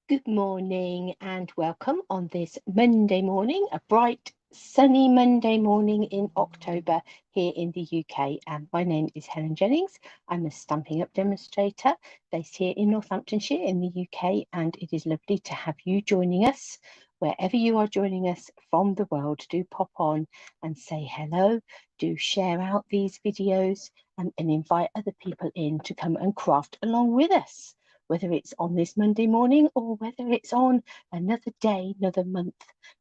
Good morning and welcome on this Monday morning, a bright sunny Monday morning in October here in the UK. And my name is Helen Jennings. I'm a Stampin' Up demonstrator based here in Northamptonshire in the UK, and it is lovely to have you joining us. Wherever you are joining us from the world, do pop on and say hello, do share out these videos and invite other people in to come and craft along with us, whether it's on this Monday morning or whether it's on another day, another month,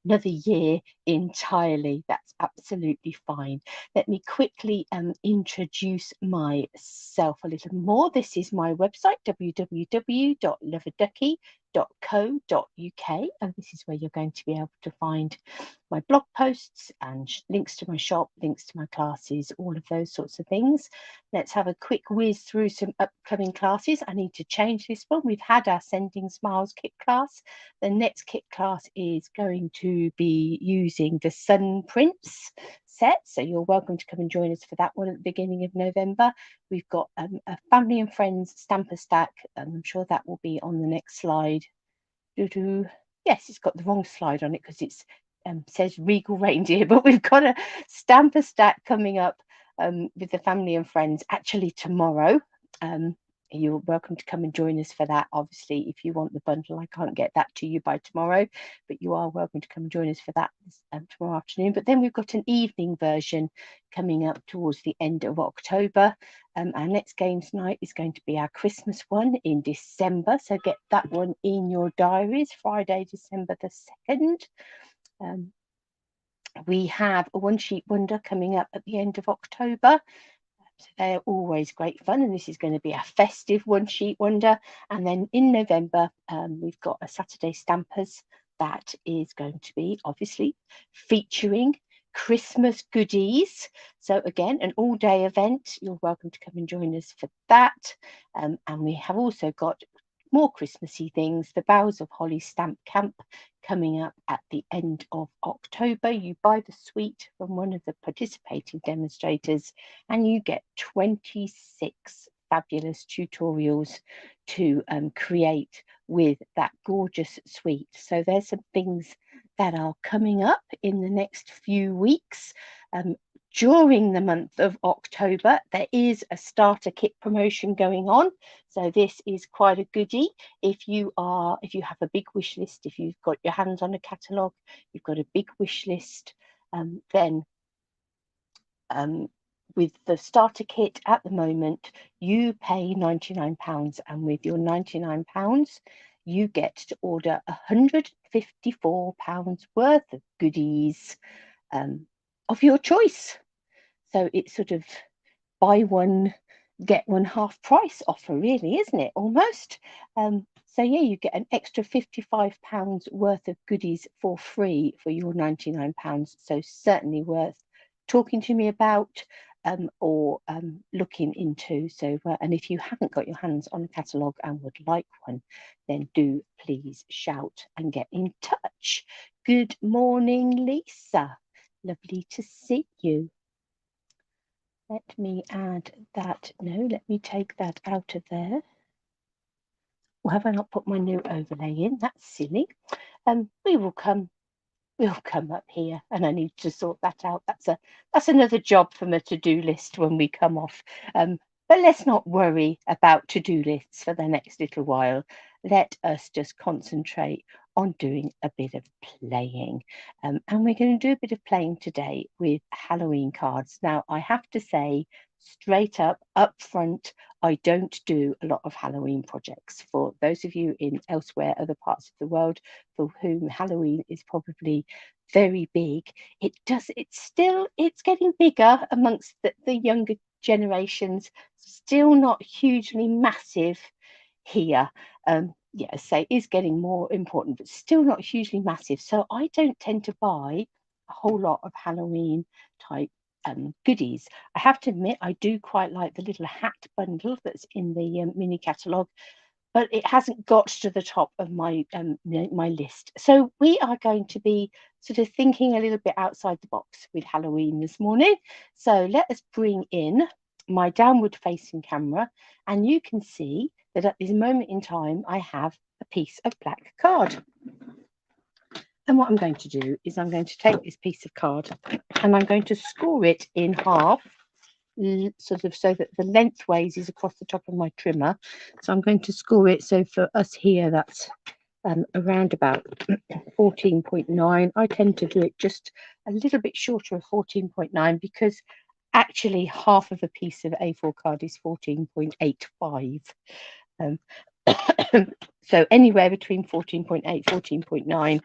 another year entirely. That's absolutely fine. Let me quickly introduce myself a little more. This is my website, www.Love-a-Duckie.co.uk, and this is where you're going to be able to find my blog posts and links to my shop, links to my classes, all of those sorts of things. Let's have a quick whiz through some upcoming classes. I need to change this one. We've had our Sending Smiles kit class. The next kit class is going to be using the Sun Prince set, so you're welcome to come and join us for that one at the beginning of November. We've got a family and friends stamper stack, and I'm sure that will be on the next slide. Yes, it's got the wrong slide on it because it's says Regal Reindeer, but we've got a stamper stack coming up with the family and friends actually tomorrow. You're welcome to come and join us for that. Obviously, if you want the bundle, I can't get that to you by tomorrow, but you are welcome to come and join us for that tomorrow afternoon. But then we've got an evening version coming up towards the end of October. Our next games night is going to be our Christmas one in December, so get that one in your diaries, Friday, December the 2nd. We have a One Sheet Wonder coming up at the end of October. So they're always great fun, and this is going to be a festive One Sheet Wonder. And then in November, we've got a Saturday Stampers that is going to be obviously featuring Christmas goodies. So again, an all-day event. You're welcome to come and join us for that. And we have also got more Christmassy things, the Boughs of Holly Stamp Camp coming up at the end of October. You buy the suite from one of the participating demonstrators and you get 26 fabulous tutorials to create with that gorgeous suite. So there's some things that are coming up in the next few weeks. During the month of October, there is a starter kit promotion going on. So this is quite a goodie. If you have a big wish list, if you've got your hands on a catalogue, you've got a big wish list, then with the starter kit at the moment, you pay £99, and with your £99, you get to order £154 worth of goodies of your choice. So it's sort of buy one, get one half price offer, really, isn't it? Almost. So yeah, you get an extra £55 worth of goodies for free for your £99. So certainly worth talking to me about or looking into. So and if you haven't got your hands on a catalogue and would like one, then do please shout and get in touch. Good morning, Lisa. Lovely to see you. Let me add that. No, let me take that out of there. Or have I not put my new overlay in? That's silly. We'll come up here, and I need to sort that out. That's another job from a to-do list when we come off. But let's not worry about to-do lists for the next little while. Let us just concentrate on doing a bit of playing. And we're going to do a bit of playing today with Halloween cards. Now, I have to say straight up front, I don't do a lot of Halloween projects. For those of you in elsewhere, other parts of the world, for whom Halloween is probably very big, it's getting bigger amongst the younger generations, still not hugely massive here. Yeah, say is getting more important, but still not hugely massive. So I don't tend to buy a whole lot of Halloween type goodies. I have to admit, I do quite like the little hat bundle that's in the mini catalogue, but it hasn't got to the top of my my list. So we are going to be sort of thinking a little bit outside the box with Halloween this morning. So let us bring in my downward facing camera, and you can see that at this moment in time I have a piece of black card. And what I'm going to do is I'm going to take this piece of card and I'm going to score it in half, sort of so that the lengthways is across the top of my trimmer. So I'm going to score it, so for us here that's around about 14.9. I tend to do it just a little bit shorter of 14.9 because actually half of a piece of A4 card is 14.85. So anywhere between 14.8, 14.9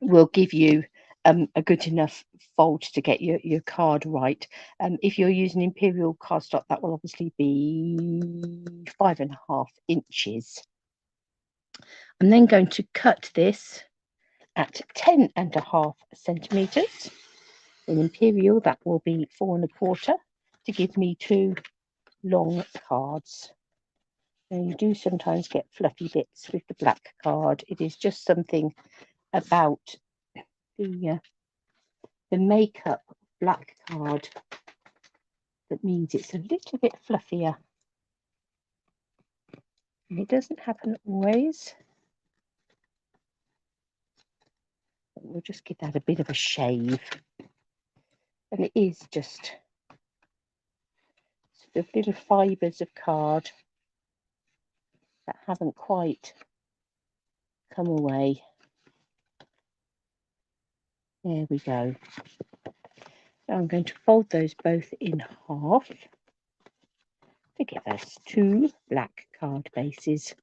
will give you a good enough fold to get your card right. If you're using imperial cardstock, that will obviously be 5.5 inches. I'm then going to cut this at 10.5 centimeters. In imperial, that will be 4.25 to give me 2 long cards. Now you do sometimes get fluffy bits with the black card. It is just something about the makeup of black card that means it's a little bit fluffier. And it doesn't happen always. But we'll just give that a bit of a shave. And it is just sort of little fibres of card that haven't quite come away. There we go. So I'm going to fold those both in half to give us 2 black card bases.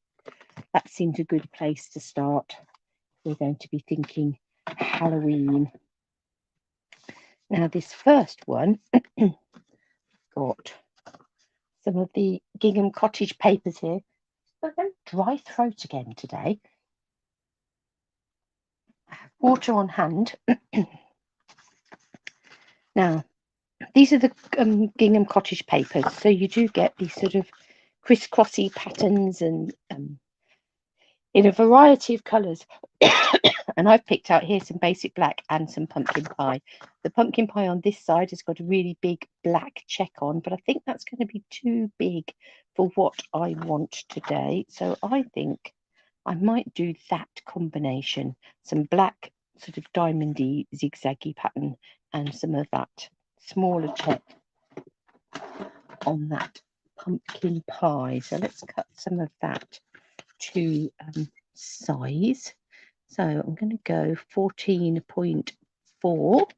That seems a good place to start. We're going to be thinking Halloween. Now this first one got some of the gingham cottage papers here. I've got a dry throat again today. I have water on hand. Now these are the gingham cottage papers, so you do get these sort of crisscrossy patterns and in a variety of colours. And I've picked out here some basic black and some pumpkin pie. The pumpkin pie on this side has got a really big black check on, but I think that's going to be too big for what I want today. So I think I might do that combination, some black sort of diamondy zigzaggy pattern and some of that smaller check on that pumpkin pie. So let's cut some of that to size. So I'm going to go 14.4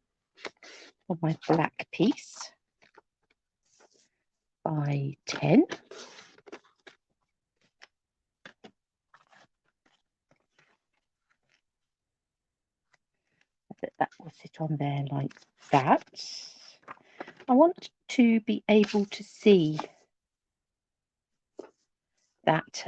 on my black piece by 10. That will sit on there like that. I want to be able to see that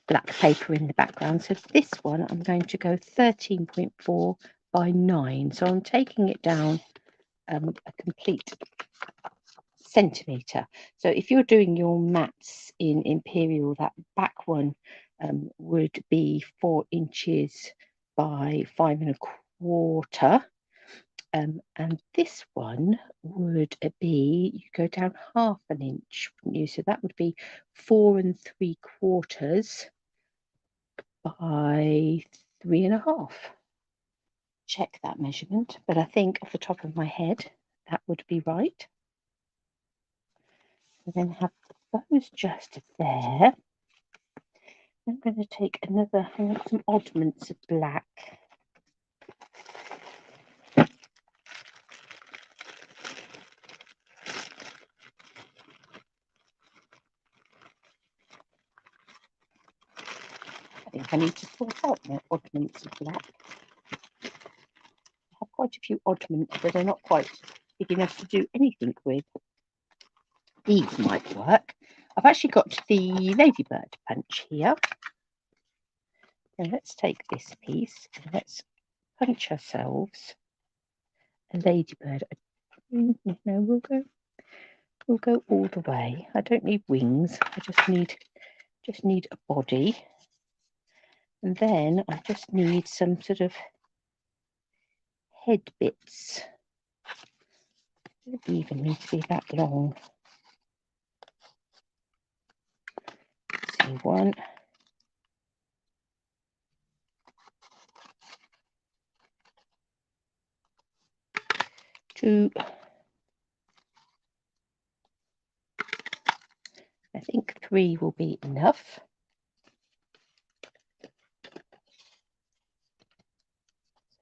black paper in the background. So for this one, I'm going to go 13.4 by 9. So I'm taking it down a complete centimetre. So if you're doing your mats in imperial, that back one would be 4 inches by 5.25. And this one would be, you go down 1/2 inch, wouldn't you? So that would be 4.75 by 3.5. Check that measurement, but I think off the top of my head that would be right. And then have those just there. I'm going to take another, I want some oddments of black. I think I need to sort out my oddments of black. I have quite a few oddments, but they're not quite big enough to do anything with. These might work. I've actually got the ladybird punch here. And let's take this piece and let's punch ourselves a ladybird. No, we'll go all the way. I don't need wings. I just need a body. And then I just need some sort of head bits. It doesn't even need to be that long. So 1, 2, I think 3 will be enough.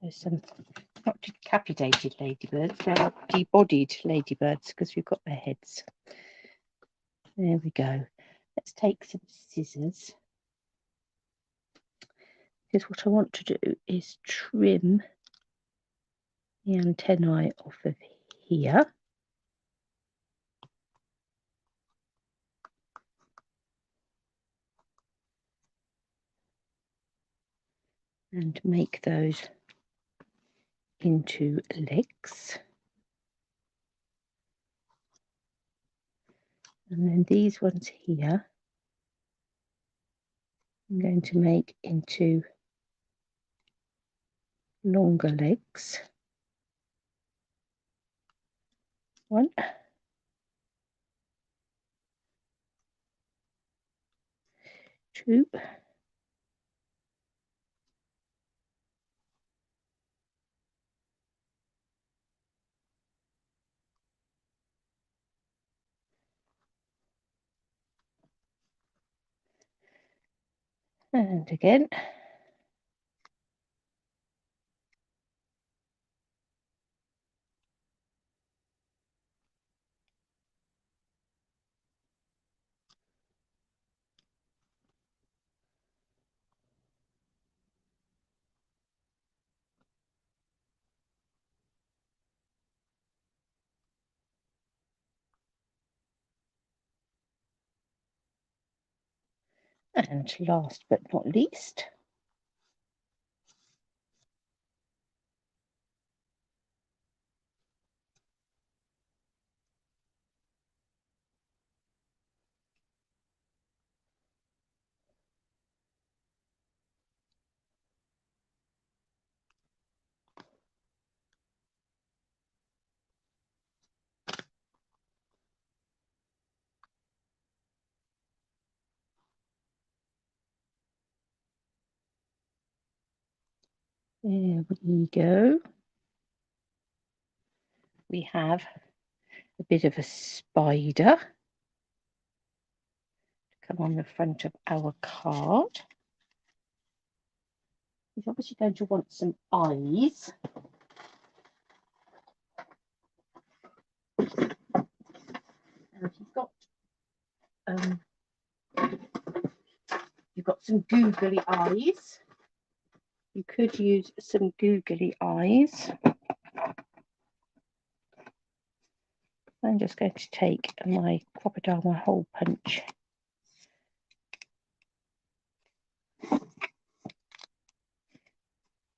So some not decapitated ladybirds, they're debodied ladybirds because we've got their heads. There we go. Let's take some scissors, because what I want to do is trim the antennae off of here. And make those into legs. And then these ones here, I'm going to make into longer legs. 1, 2, and again. And last but not least, there we go. We have a bit of a spider to come on the front of our card. He's obviously going to want some eyes. Now you've got some googly eyes. You could use some googly eyes. I'm just going to take my crocodile, my hole punch,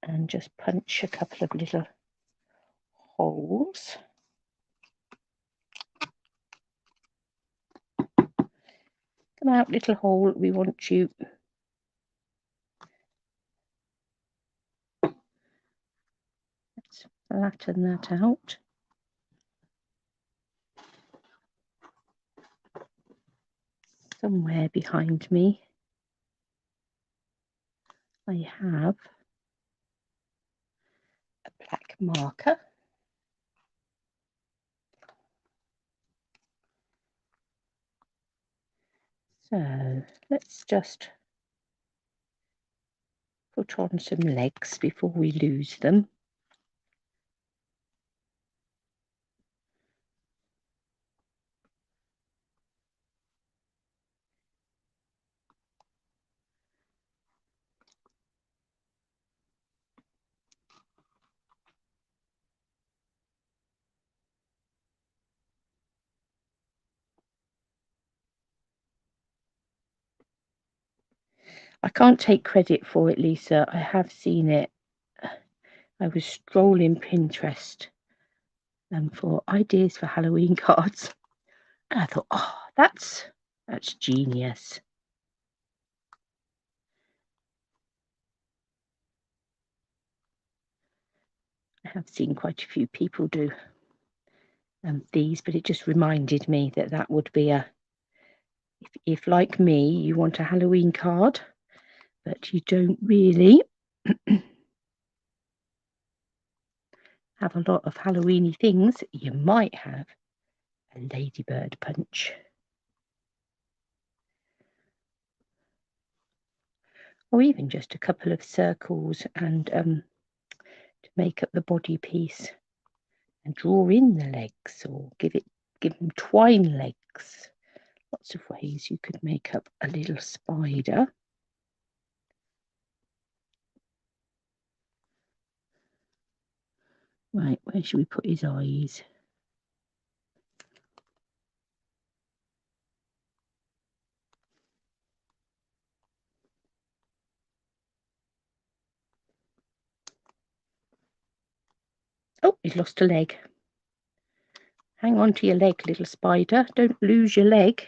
and just punch a couple of little holes. Come out, little hole, we want you. Let's flatten that out. Somewhere behind me I have a black marker. So let's just put on some legs before we lose them. I can't take credit for it, Lisa. I have seen it. I was strolling Pinterest for ideas for Halloween cards. And I thought, oh, that's genius. I have seen quite a few people do these, but it just reminded me that that would be a if like me, you want a Halloween card, but you don't really have a lot of Halloweeny things, you might have a ladybird punch. Or even just a couple of circles and to make up the body piece, and draw in the legs, or give them twine legs. Lots of ways you could make up a little spider. Right, where should we put his eyes? Oh, he's lost a leg. Hang on to your leg, little spider. Don't lose your leg.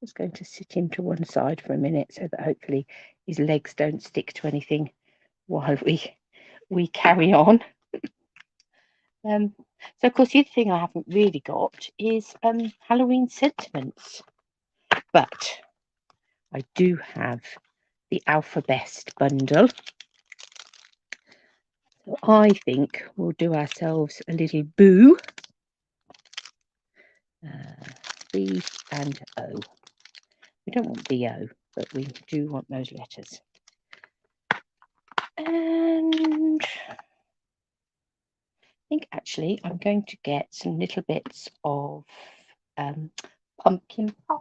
Just going to sit him to one side for a minute so that hopefully his legs don't stick to anything while we carry on. So of course the other thing I haven't really got is Halloween sentiments, but I do have the Alpha Best bundle. So I think we'll do ourselves a little boo. B and O. We don't want BO, but we do want those letters. And I think actually I'm going to get some little bits of pumpkin pie.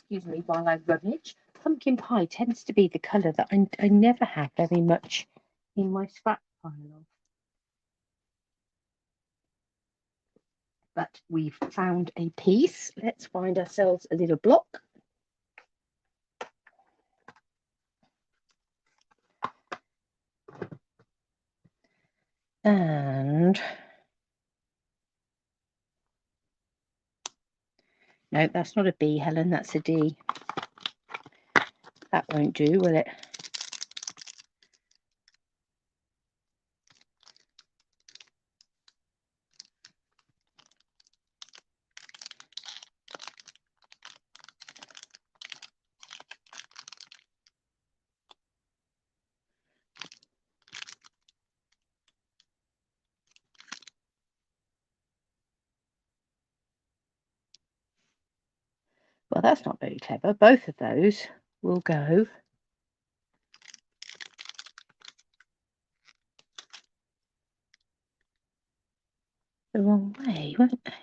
Excuse me while I rummage. Pumpkin pie tends to be the colour that I never have very much in my scrap pile of. But we've found a piece. Let's find ourselves a little block. And no, that's not a B, Helen, that's a D. That won't do, will it? Well, that's not very clever. Both of those will go the wrong way, won't they?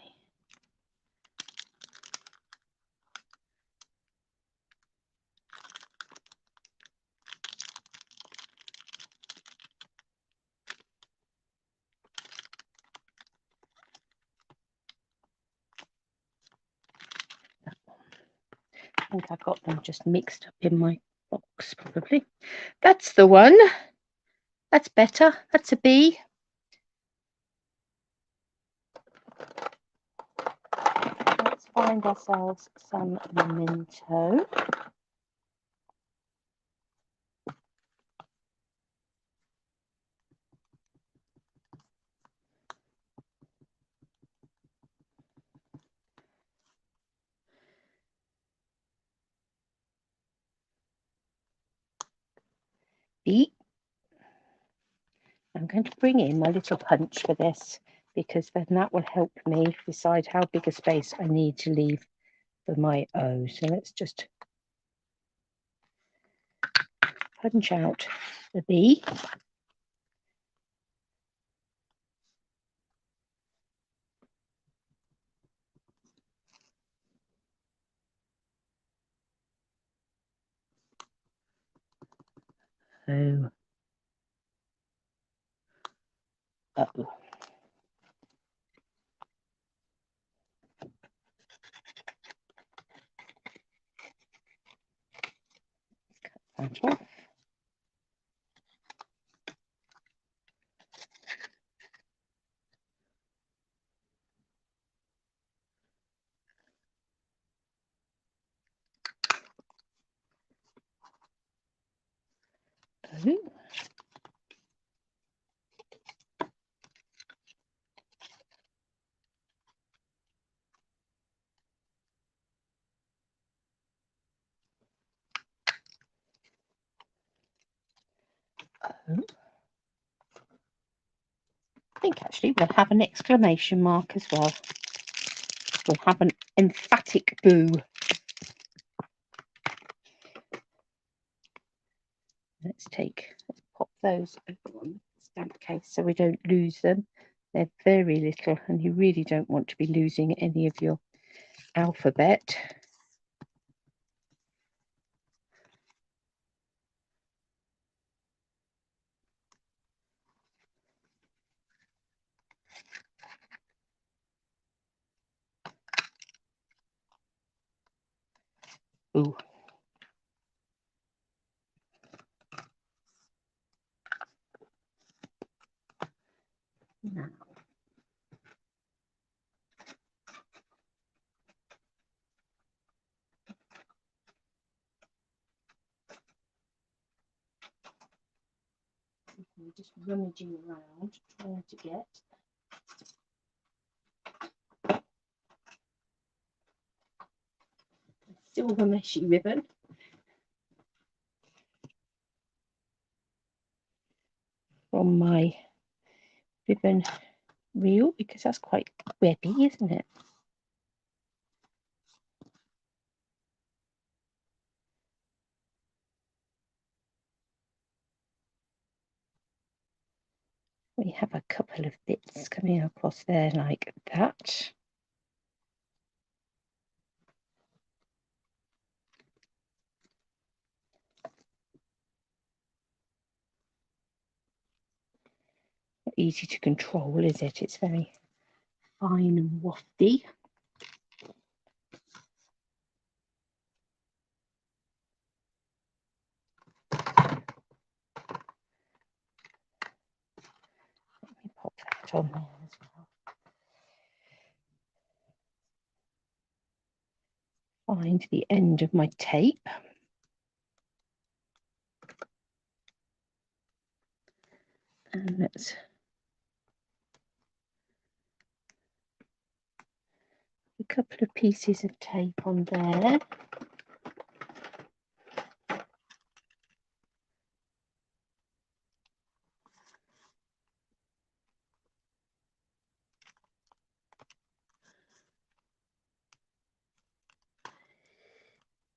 I think I got them just mixed up in my box, probably. That's the one. That's better. That's a B. Let's find ourselves some memento. B. I'm going to bring in my little punch for this, because then that will help me decide how big a space I need to leave for my O. So let's just punch out the B. O. Uh-oh. Cut that off. Oh. Oh. I think actually we'll have an exclamation mark as well. We'll have an emphatic boo. Let's pop those over on the stamp case so we don't lose them. They're very little and you really don't want to be losing any of your alphabet. Ooh. Now. We're just rummaging around trying to get a silver meshy ribbon. From my ribbon reel because that's quite webby, isn't it? We have a couple of bits coming across there like that. Not easy to control, is it? It's very fine and wafty. Let me pop that on there as well. Find the end of my tape. And let's a couple of pieces of tape on there.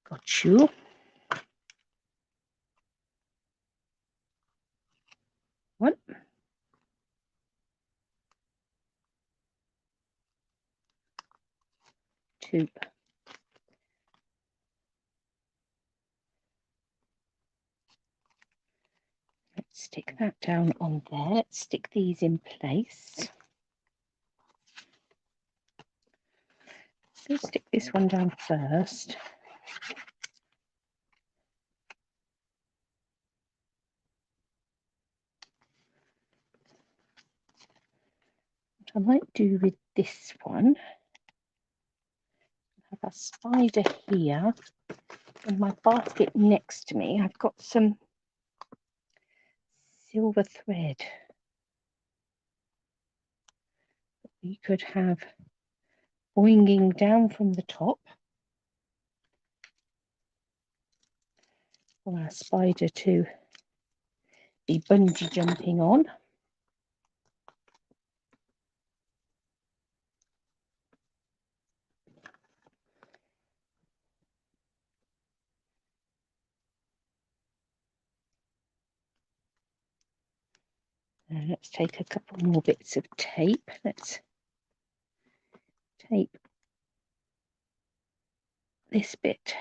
Got you. One. Two. Let's stick that down on there. Let's stick these in place. Let's stick this one down first. What I might do with this one, have a spider here. In my basket next to me, I've got some silver thread. We could have boinging down from the top for our spider to be bungee jumping on. Now let's take a couple more bits of tape. Let's tape this bit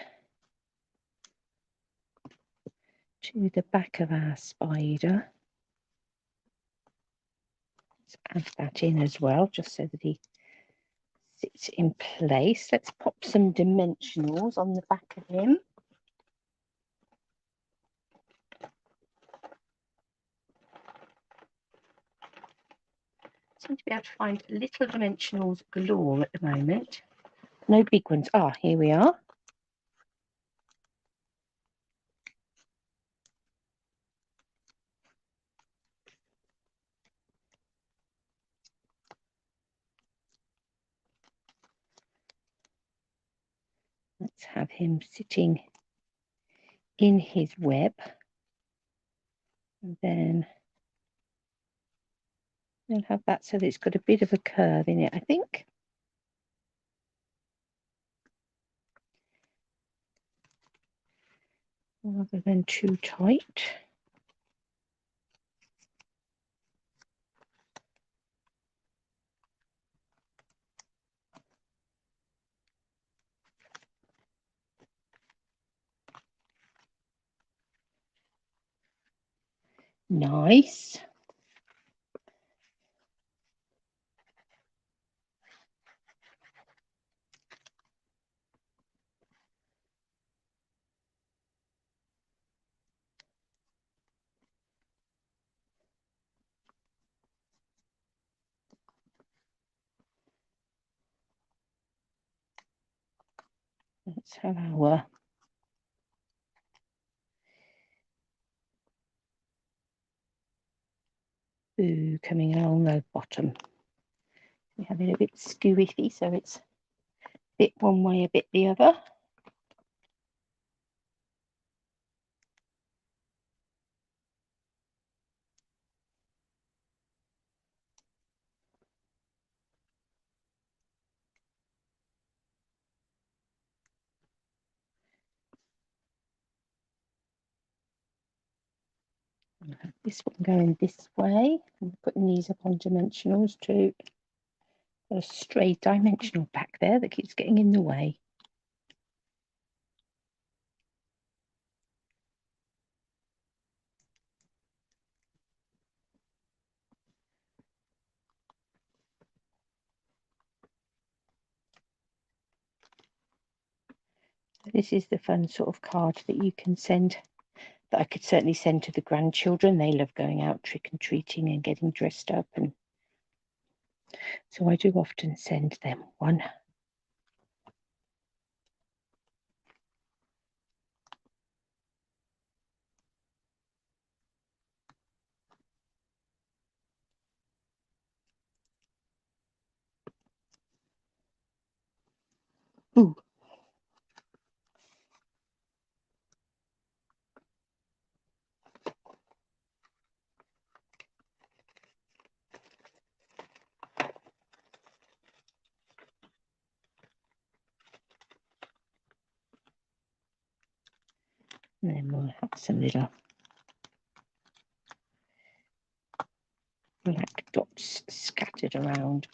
to the back of our spider. Let's add that in as well, just so that he sits in place. Let's pop some dimensionals on the back of him. Seem to be able to find little dimensionals galore at the moment. No big ones. Ah, here we are. Let's have him sitting in his web. And then we'll have that so that it's got a bit of a curve in it, I think. Rather than too tight. Nice. Let's have our boo coming along the bottom. We have it a bit skewy, so it's a bit one way, a bit the other. This one going this way. I'm putting these up on dimensionals too. Got a stray dimensional back there that keeps getting in the way. This is the fun sort of card that you can send, that I could certainly send to the grandchildren. They love going out trick-and-treating and getting dressed up, and so I do often send them one. Ooh. And then we'll have some little black dots scattered around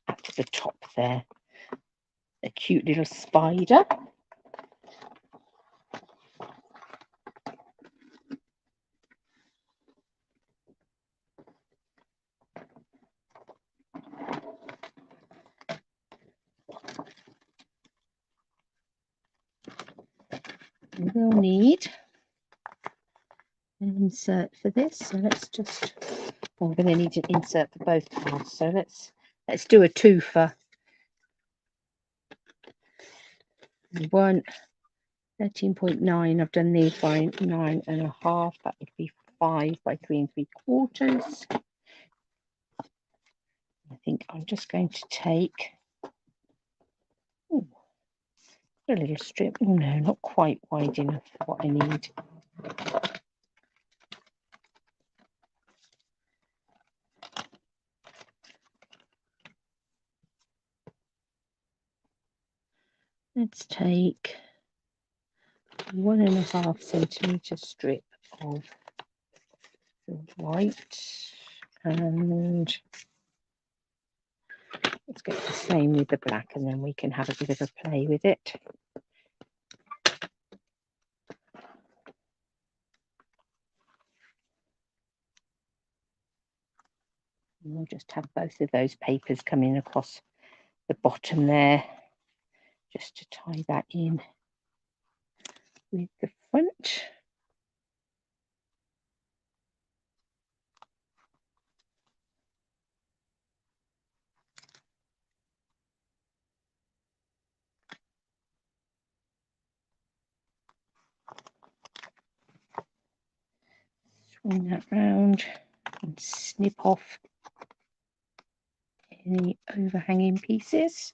at the top there. A cute little spider. We'll need an insert for this, so let's just, we're going to need an insert for both cards, so let's do a twofer. One 13.9, I've done these by 9.5, that would be 5 by 3 3/4. I think I'm just going to take a little strip. Oh no, not quite wide enough for what I need. Let's take 1.5 centimetre strip of the white, and let's get the same with the black, and then we can have a bit of a play with it. And we'll just have both of those papers coming across the bottom there, just to tie that in with the front. Swing that round and snip off any overhanging pieces.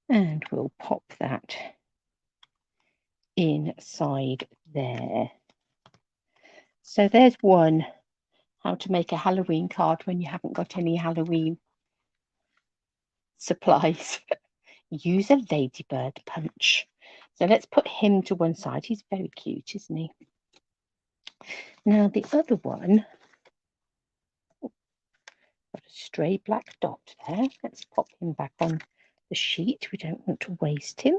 And we'll pop that inside there. So there's one, how to make a Halloween card when you haven't got any Halloween supplies. Use a ladybird punch. So let's put him to one side. He's very cute, isn't he? Now the other one, got a stray black dot there. Let's pop him back on the sheet. We don't want to waste him.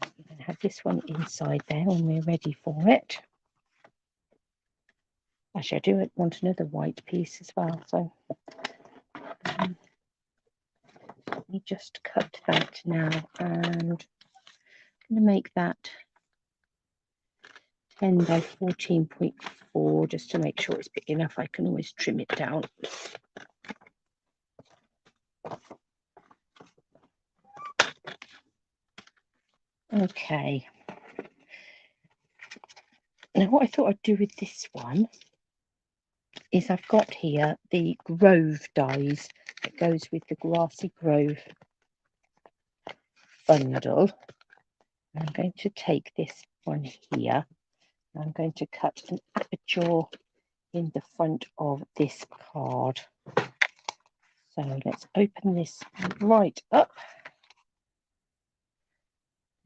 We're going to have this one inside there when we're ready for it. Actually, I do want another white piece as well, so let me just cut that now, and I'm going to make that 10 by 14.4 just to make sure it's big enough. I can always trim it down. Okay. Now what I thought I'd do with this one is I've got here the Grove dies that goes with the Grassy Grove bundle. I'm going to take this one here. I'm going to cut an aperture in the front of this card. So let's open this right up.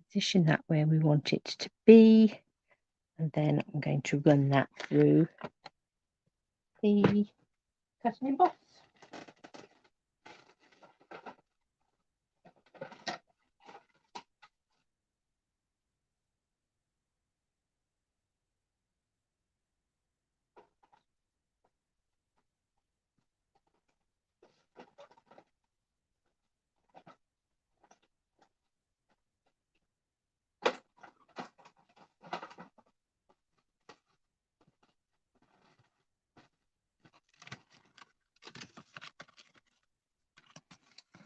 Position that where we want it to be. And then I'm going to run that through the cutting emboss.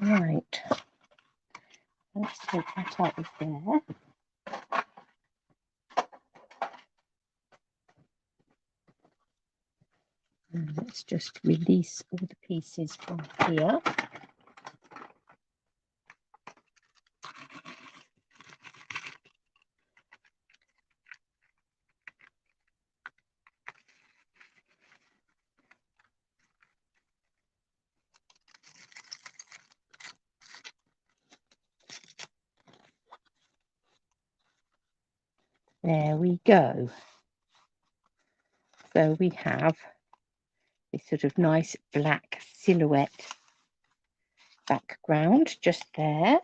Right, let's take that out of there. And let's just release all the pieces from here. There we go. So we have this sort of nice black silhouette background just there.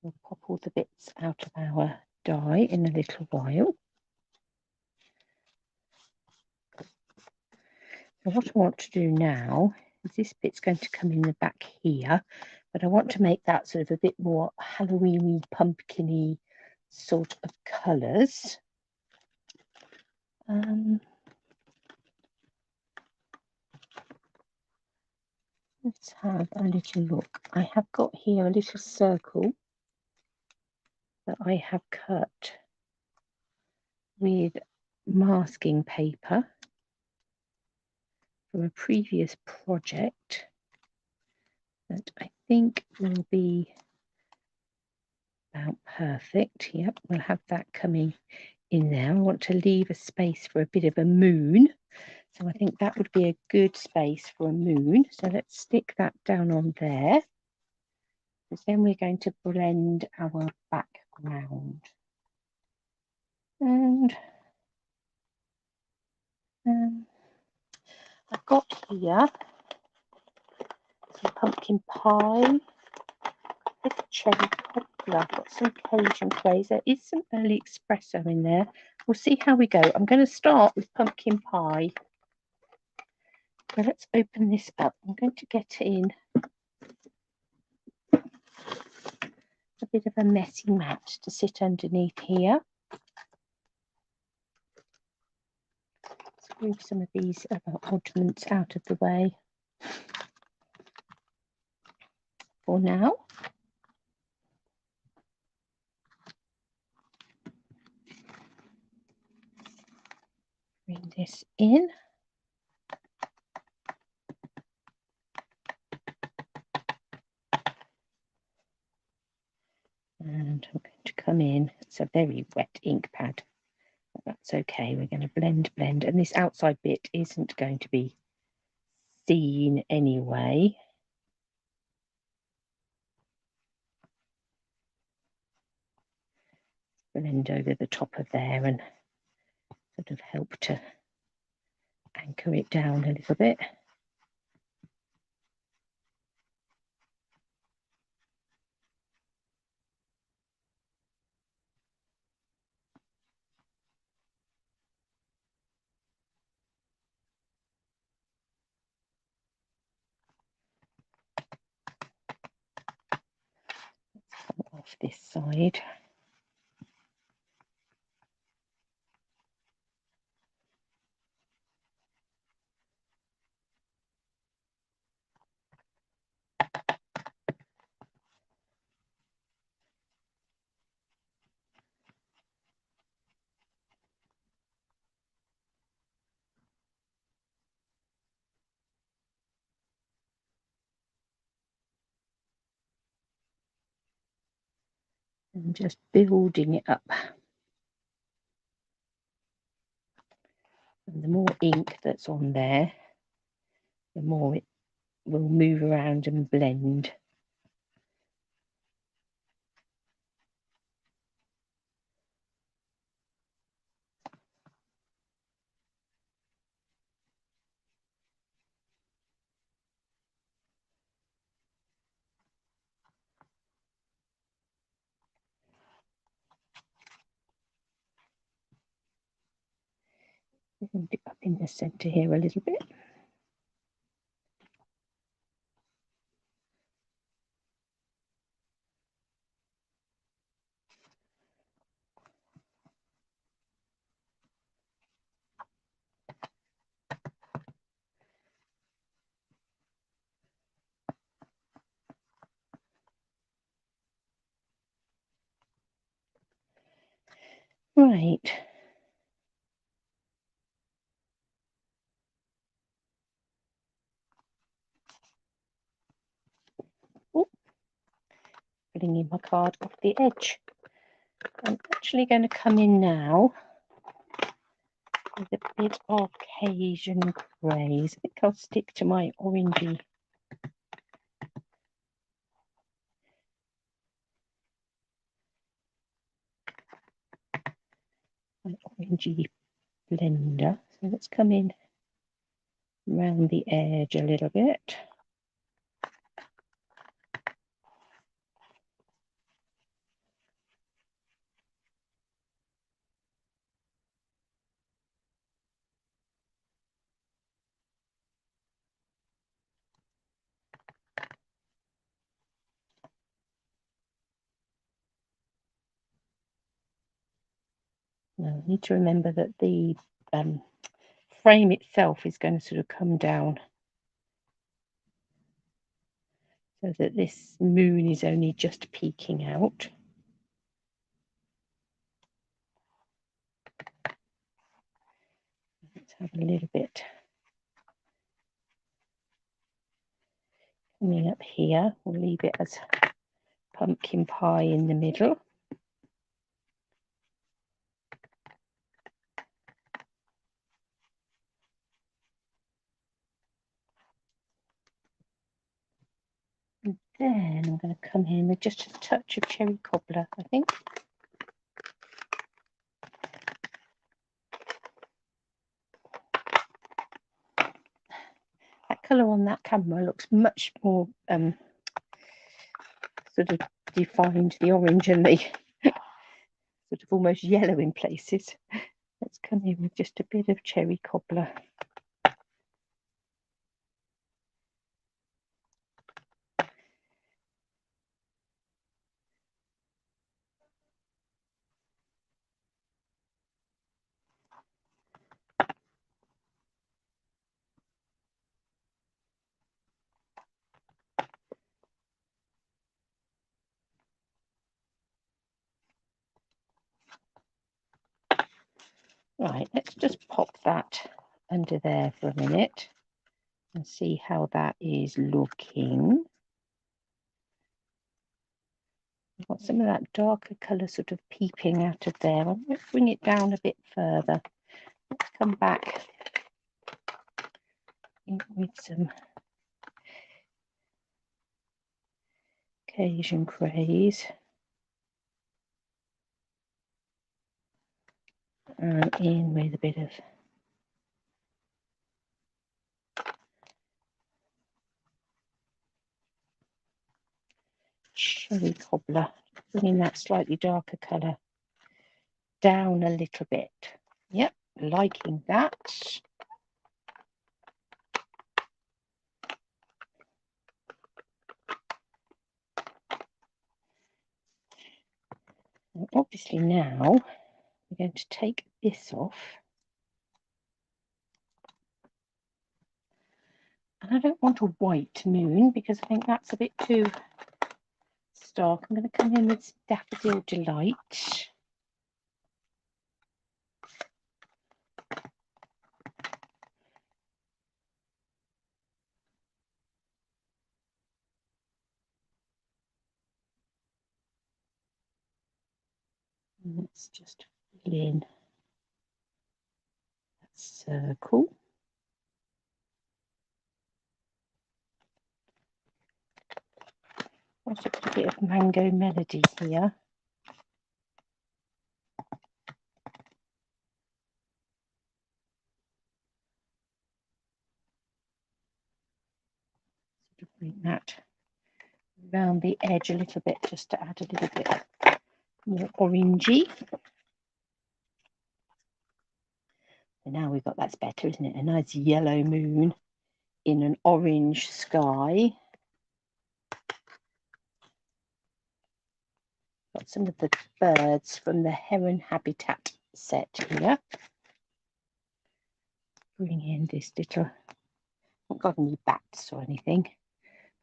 We'll pop all the bits out of our die in a little while. So what I want to do now is this bit's going to come in the back here, but I want to make that sort of a bit more Halloween-y, pumpkin-y sort of colours. Let's have a little look. I have got here a little circle that I have cut with masking paper from a previous project that I think will be about perfect. Yep, we'll have that coming in there. I want to leave a space for a bit of a moon. So I think that would be a good space for a moon. So let's stick that down on there. Because then we're going to blend our background. And here. Some pumpkin pie. Bit of cherry cobbler. Got some Cajun glaze. There is some early espresso in there. We'll see how we go. I'm going to start with pumpkin pie. So let's open this up. I'm going to get in a bit of a messy mat to sit underneath here. Let's move some of these oddments out of the way for now. Bring this in. And I'm going to come in. It's a very wet ink pad. That's okay. We're going to blend. And this outside bit isn't going to be seen anyway. Blend over the top of there and sort of help to anchor it down a little bit. Come off this side. And just building it up. And the more ink that's on there, the more it will move around and blend. Up in the centre here a little bit. Right. Oh, putting in my card off the edge. I'm actually going to come in now with a bit of Cajun glaze. I think I'll stick to my orangey. My orangey blender. So let's come in around the edge a little bit. Now, I need to remember that the frame itself is going to sort of come down so that this moon is only just peeking out. Let's have a little bit coming up here. We'll leave it as pumpkin pie in the middle. And then I'm going to come in with just a touch of cherry cobbler, I think. colour on that camera looks much more sort of defined, the orange and the sort of almost yellow in places. Let's come in with just a bit of cherry cobbler. Right, let's just pop that under there for a minute and see how that is looking. I've got some of that darker colour sort of peeping out of there. I'm going to bring it down a bit further. Let's come back in with some Cajun Craze. And in with a bit of cherry cobbler, bringing that slightly darker colour down a little bit. Yep, liking that. And obviously now we're going to take this off. And I don't want a white moon because I think that's a bit too stark. I'm going to come in with Daffodil Delight. And let's just fill in that circle. Also got a bit of Mango Melody here. Sort of bring that around the edge a little bit just to add a little bit more orangey. And now we've got, that's better, isn't it? A nice yellow moon in an orange sky. Got some of the birds from the Heron Habitat set here. Bring in this little, not got any bats or anything,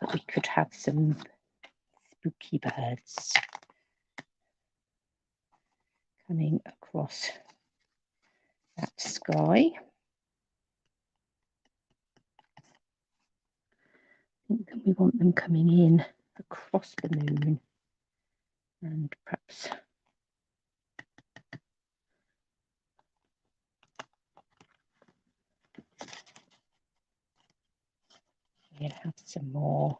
but we could have some spooky birds coming across that sky. I think that we want them coming in across the moon and perhaps we'll have some more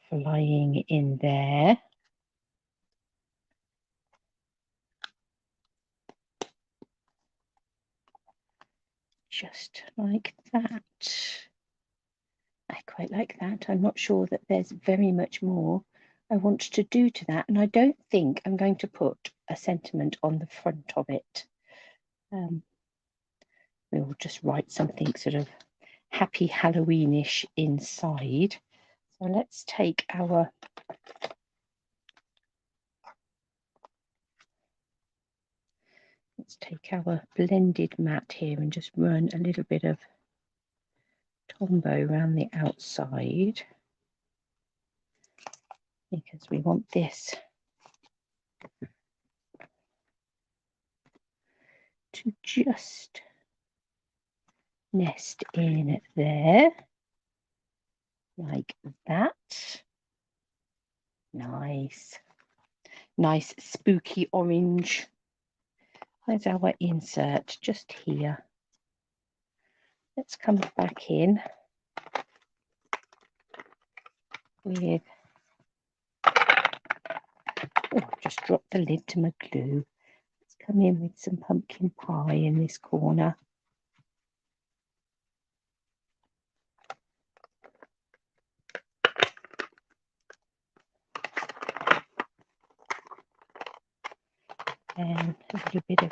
flying in there. Just like that. I quite like that. I'm not sure that there's very much more I want to do to that, and I don't think I'm going to put a sentiment on the front of it. We'll just write something sort of happy Halloweenish inside. So let's take our blended mat here and just run a little bit of Tombow around the outside, because we want this to just nest in there like that. Nice spooky orange. There's our insert just here. Let's come back in with, just drop the lid to my glue. Let's come in with some pumpkin pie in this corner. a little bit of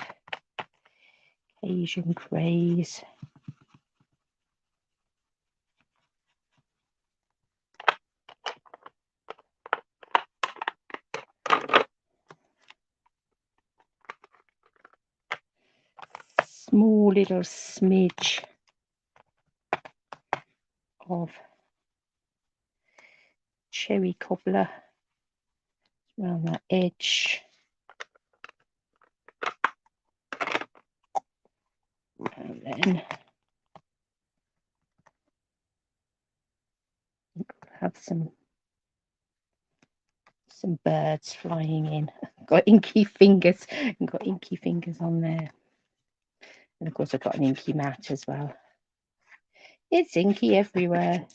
Asian greys. Small little smidge of cherry cobbler around that edge. And then have some birds flying in. Got inky fingers on there. And of course I've got an inky mat as well. It's inky everywhere.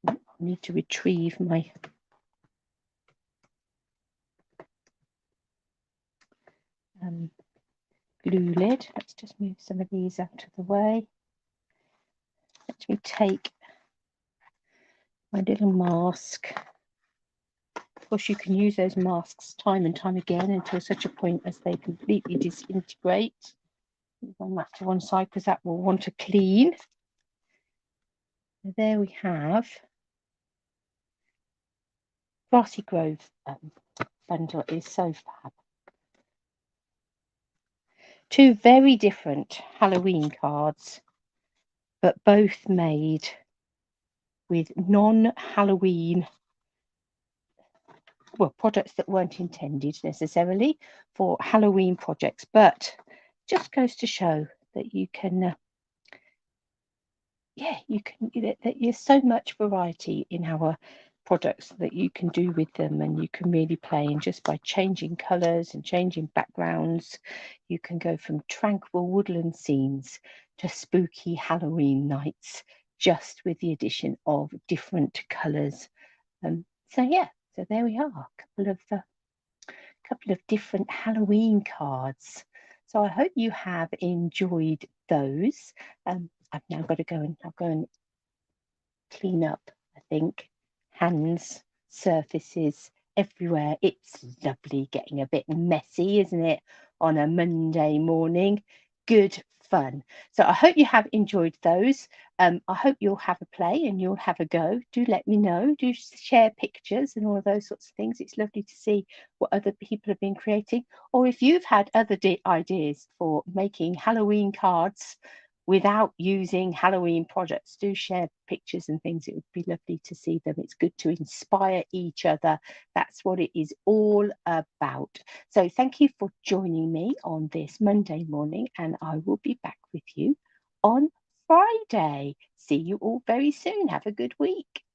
I need to retrieve my glue lid. Let's just move some of these out of the way. Let me take my little mask. Of course, you can use those masks time and time again until such a point as they completely disintegrate. Move that to one side because that will want to clean. So there we have Grassy Grove bundle. Is so fab. Two very different Halloween cards, but both made with non-Halloween, well, products that weren't intended necessarily for Halloween projects, but just goes to show that you can there's so much variety in our products that you can do with them, and you can really play. And just by changing colors and changing backgrounds, you can go from tranquil woodland scenes to spooky Halloween nights just with the addition of different colors. So there we are, a couple of different Halloween cards. So I hope you have enjoyed those. I've now got to go and clean up, I think, hands, surfaces everywhere. It's lovely getting a bit messy, isn't it, on a Monday morning? Good fun. So I hope you have enjoyed those. I hope you'll have a play and you'll have a go. Do let me know. Do share pictures and all of those sorts of things. It's lovely to see what other people have been creating. Or if you've had other ideas for making Halloween cards without using Halloween products, do share pictures and things. It would be lovely to see them. It's good to inspire each other. That's what it is all about. So thank you for joining me on this Monday morning, and I will be back with you on Friday. See you all very soon. Have a good week.